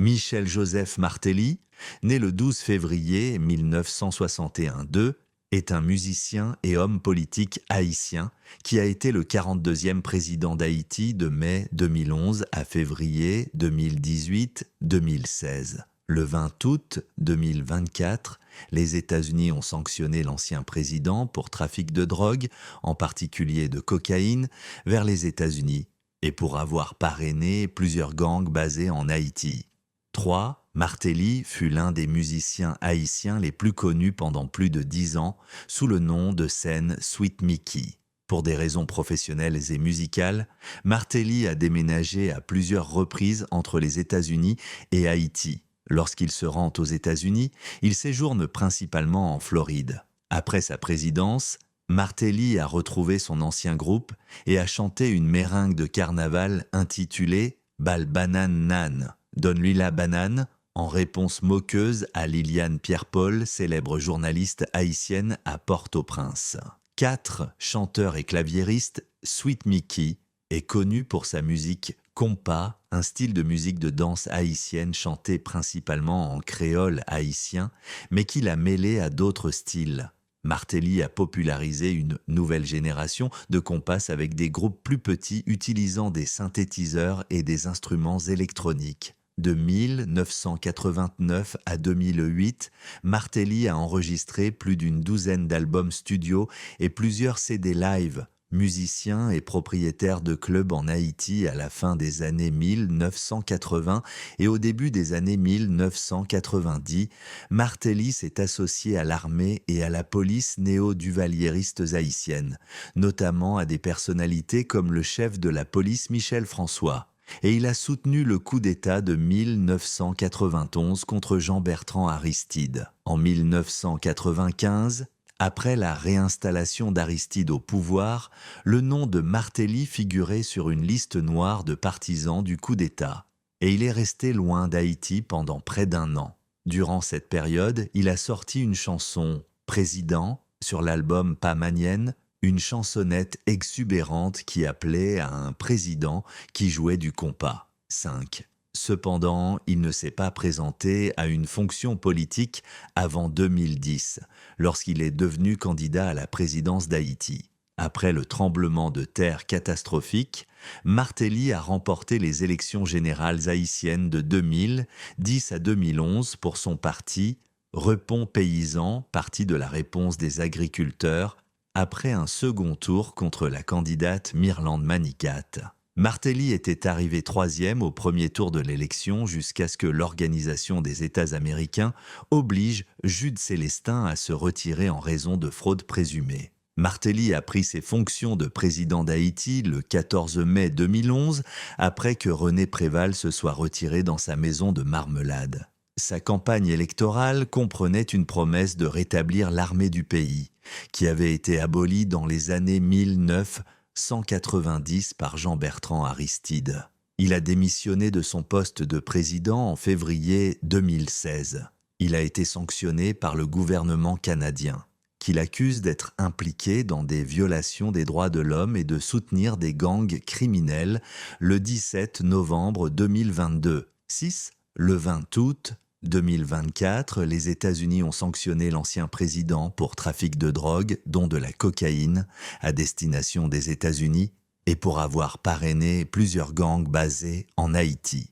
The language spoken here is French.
Michel-Joseph Martelly, né le 12 février 1961-2, est un musicien et homme politique haïtien qui a été le 42e président d'Haïti de mai 2011 à février 2018-2016. Le 20 août 2024, les États-Unis ont sanctionné l'ancien président pour trafic de drogue, en particulier de cocaïne, vers les États-Unis et pour avoir parrainé plusieurs gangs basés en Haïti. 3. Martelly fut l'un des musiciens haïtiens les plus connus pendant plus de 10 ans sous le nom de scène Sweet Mickey. Pour des raisons professionnelles et musicales, Martelly a déménagé à plusieurs reprises entre les États-Unis et Haïti. Lorsqu'il se rend aux États-Unis, il séjourne principalement en Floride. Après sa présidence, Martelly a retrouvé son ancien groupe et a chanté une meringue de carnaval intitulée « Bal Banane Nan ». Donne-lui la banane, en réponse moqueuse à Liliane Pierre-Paul, célèbre journaliste haïtienne à Port-au-Prince. 4. Chanteur et claviériste, Sweet Mickey est connu pour sa musique compas, un style de musique de danse haïtienne chantée principalement en créole haïtien, mais qu'il a mêlé à d'autres styles. Martelly a popularisé une nouvelle génération de compas avec des groupes plus petits utilisant des synthétiseurs et des instruments électroniques. De 1989 à 2008, Martelly a enregistré plus d'une douzaine d'albums studio et plusieurs CD live. Musicien et propriétaire de clubs en Haïti à la fin des années 1980 et au début des années 1990, Martelly s'est associé à l'armée et à la police néo-duvaliéristes haïtiennes, notamment à des personnalités comme le chef de la police Michel François. Et il a soutenu le coup d'État de 1991 contre Jean-Bertrand Aristide. En 1995, après la réinstallation d'Aristide au pouvoir, le nom de Martelly figurait sur une liste noire de partisans du coup d'État. Et il est resté loin d'Haïti pendant près d'1 an. Durant cette période, il a sorti une chanson « Président » sur l'album Pas Manienne, une chansonnette exubérante qui appelait à un président qui jouait du compas. 5. Cependant, il ne s'est pas présenté à une fonction politique avant 2010, lorsqu'il est devenu candidat à la présidence d'Haïti. Après le tremblement de terre catastrophique, Martelly a remporté les élections générales haïtiennes de 2010 à 2011 pour son parti Repond Paysan, parti de la réponse des agriculteurs, après un second tour contre la candidate Myrlande Manigat. Martelly était arrivé 3e au premier tour de l'élection jusqu'à ce que l'Organisation des États américains oblige Jude Célestin à se retirer en raison de fraude présumée. Martelly a pris ses fonctions de président d'Haïti le 14 mai 2011 après que René Préval se soit retiré dans sa maison de Marmelade. Sa campagne électorale comprenait une promesse de rétablir l'armée du pays, qui avait été abolie dans les années 1990 par Jean-Bertrand Aristide. Il a démissionné de son poste de président en février 2016. Il a été sanctionné par le gouvernement canadien, qu'il accuse d'être impliqué dans des violations des droits de l'homme et de soutenir des gangs criminels le 17 novembre 2022. 6. Le 20 août 2024, les États-Unis ont sanctionné l'ancien président pour trafic de drogue, dont de la cocaïne, à destination des États-Unis et pour avoir parrainé plusieurs gangs basés en Haïti.